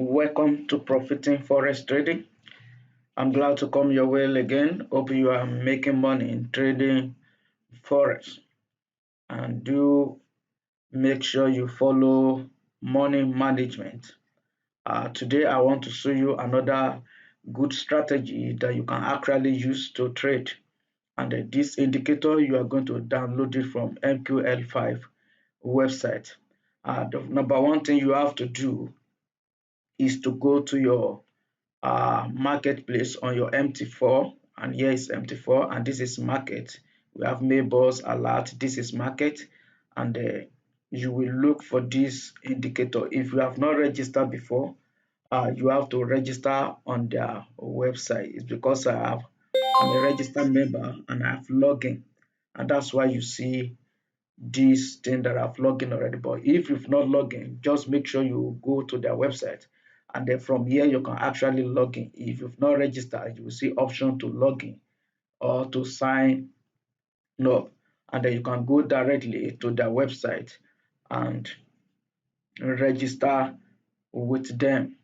Welcome to Profiting Forex Trading. I'm glad to come your way again. Hope you are making money in trading Forex. And do make sure you follow money management. Today, I want to show you another good strategy that you can actually use to trade. And this indicator, you are going to download it from MQL5 website. The number one thing you have to do is to go to your marketplace on your MT4, and here is MT4 and this is market. We have Maybos alert, this is market, and you will look for this indicator. If you have not registered before, you have to register on their website. It's because I'm a registered member and I have login, and that's why you see this thing that I've logged in already. But if you've not logged in, just make sure you go to their website, and then from here you can actually log in. If you've not registered, you will see option to log in or to sign up, and then you can go directly to their website and register with them.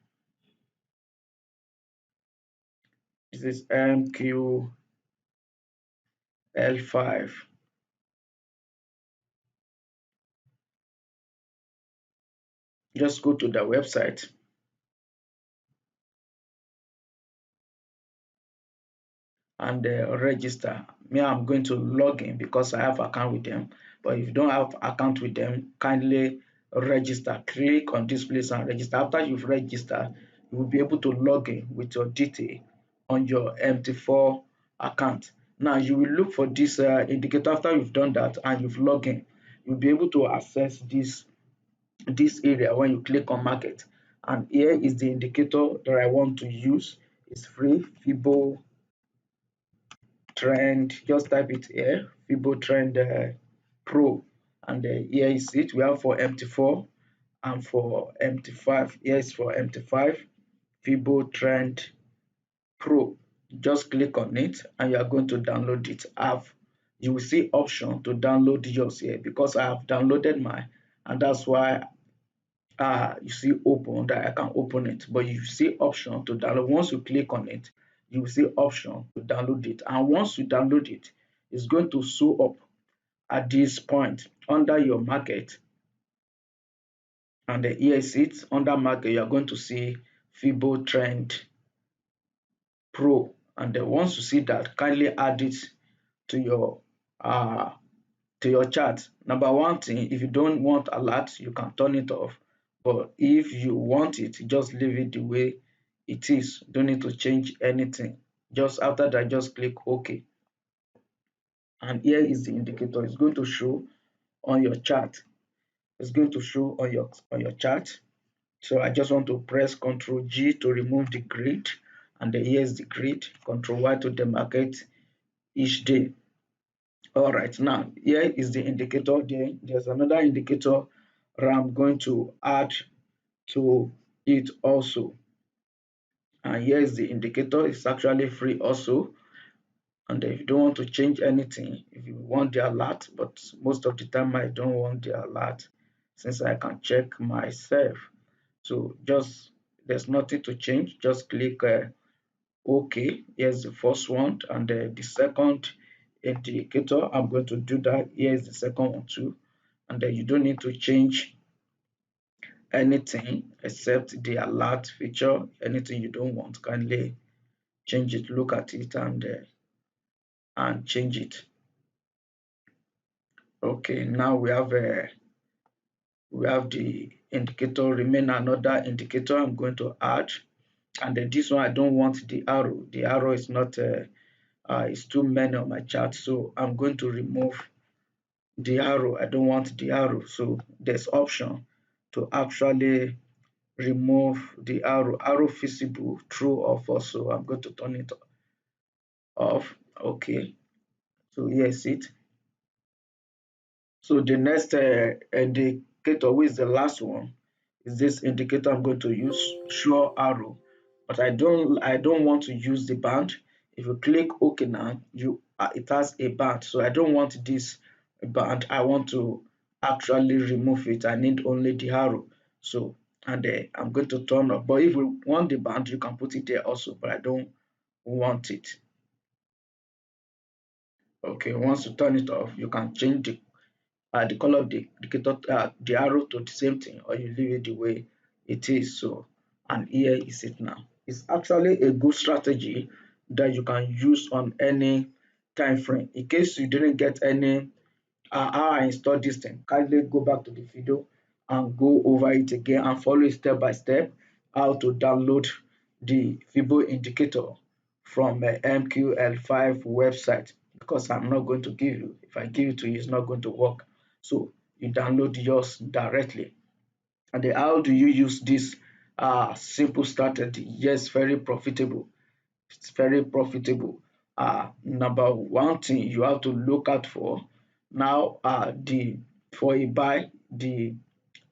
This is MQL5. Just go to the website and register. Me, I'm going to log in because I have account with them. But if you don't have account with them, kindly register. Click on this place and register. After you've registered, you will be able to log in with your detail on your MT4 account. Now you will look for this indicator. After you've done that and you've logged in, you'll be able to access this area when you click on market. And here is the indicator that I want to use. It's free, Fibo trend. Just type it here, Fibo trend pro, and here is it. We have for MT4 and for MT5. Here is for MT5, Fibo trend pro. Just click on it and you are going to download it. You will see option to download yours here because I have downloaded mine, and that's why you see open, that I can open it. But you see option to download. Once you click on it, you will see option to download it, and once you download it, it's going to show up at this point under your market. And here is it. Under market, you are going to see Fibo trend pro, and then once you see that, kindly add it to your chart. Number one thing, if you don't want alert, you can turn it off. But if you want it, just leave it the way it is. Don't need to change anything. Just after that, just click OK. And here is the indicator. It's going to show on your chart. It's going to show on your chart. So I just want to press Ctrl G to remove the grid. And then here's the grid. Ctrl Y to demarcate each day. All right, now here is the indicator. There's another indicator that I'm going to add to it also. And here is the indicator. It's actually free also. And if you don't want to change anything, if you want the alert, but most of the time I don't want the alert since I can check myself. So there's nothing to change. Just click OK. Here's the first one, and the second indicator, I'm going to do that. Here's the second one too, and then you don't need to change anything except the alert feature. Anything you don't want, kindly change it. Look at it and change it. Okay, now we have the indicator. Remain another indicator I'm going to add, and then this one I don't want the arrow. The arrow is not it's too many on my chart, so I'm going to remove the arrow. I don't want the arrow, so there's option to actually remove the arrow visible, true or false. So I'm going to turn it off. Okay, so here's it. So the next indicator, which is the last one, is this indicator I'm going to use, show arrow. But I don't want to use the band. If you click OK now, it has a band. So I don't want this band. I want to actually remove it. I need only the arrow. So and I'm going to turn off. But if we want the band, you can put it there also, but I don't want it. Okay, once you turn it off, you can change the color of the indicator, the arrow to the same thing, or you leave it the way it is. So, and here is it now. It's actually a good strategy that you can use on any time frame. In case you didn't get any how I install this thing, kindly go back to the video and go over it again and follow it step by step how to download the Fibo indicator from MQL5 website, because I'm not going to give you, if I give it to you, it's not going to work. So you download yours directly. And then how do you use this simple strategy? Yes, very profitable. It's very profitable. Number one thing you have to look out for now, the for a buy, the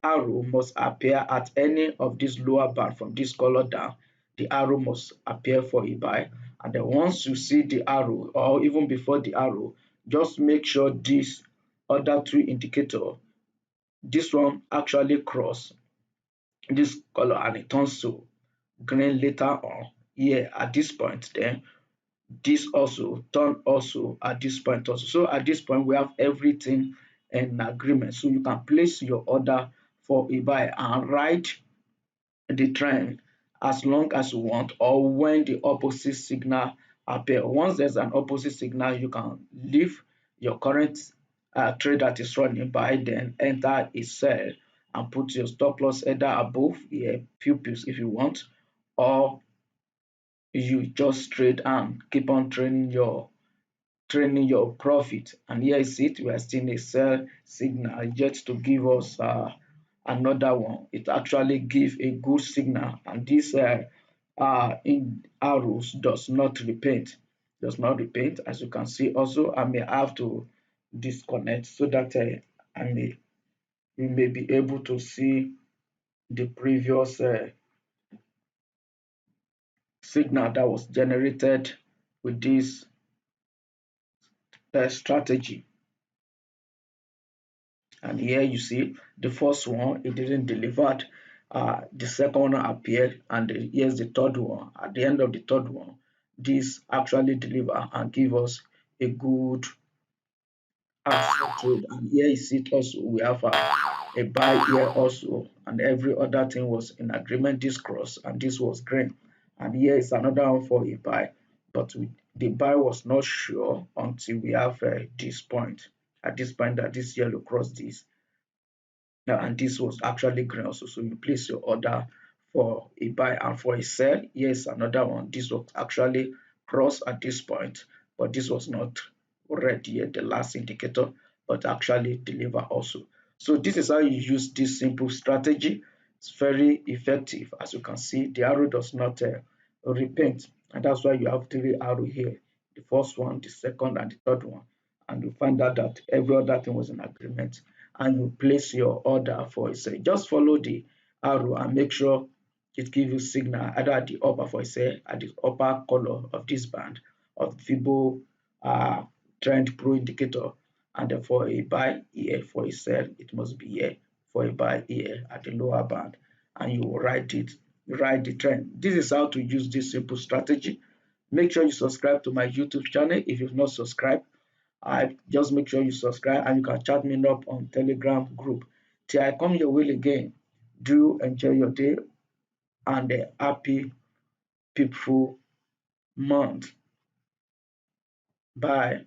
arrow must appear at any of these lower band from this color down. The arrow must appear for a buy, and then once you see the arrow, or even before the arrow, just make sure this other two indicator, this one actually cross this color and it turns to green later on here at this point. Then this also turn also at this point also. So at this point we have everything in agreement. So you can place your order for a buy and ride the trend as long as you want, or when the opposite signal appear. Once there's an opposite signal, you can leave your current trade that is running by, then enter a sell and put your stop loss either above a few pips if you want, or you just trade and keep on training your profit. And here is it, we are seeing a sell signal yet to give us another one. It actually give a good signal, and this in arrows does not repeat as you can see. Also, I may have to disconnect so that I may we may be able to see the previous signal that was generated with this strategy. And here you see the first one, it didn't deliver. The second one appeared, and here's the third one. At the end of the third one, this actually deliver and give us a good trade. And here you see it also, we have a buy here also, and every other thing was in agreement. This cross and this was green, and here is another one for a buy, but the buy was not sure until we have this point. At this point that this yellow cross this, and this was actually green also. So you place your order for a buy, and for a sell, yes, another one. This was actually cross at this point, but this was not red yet, the last indicator, but actually deliver also. So this is how you use this simple strategy. It's very effective. As you can see, the arrow does not repaint, and that's why you have three arrow here: the first one, the second, and the third one. And you find out that every other thing was in agreement, and you place your order for a sale. Just follow the arrow and make sure it gives you signal either at the upper for a sale, at the upper color of this band of Fibo uh, trend pro indicator, and then for a buy here, for a sell it must be here, for a buy here at the lower band, and you will write the trend. This is how to use this simple strategy. Make sure you subscribe to my YouTube channel if you've not subscribed. I just make sure you subscribe, and you can chat me up on Telegram group. Till I come your way again, do enjoy your day and a happy, peaceful month. Bye.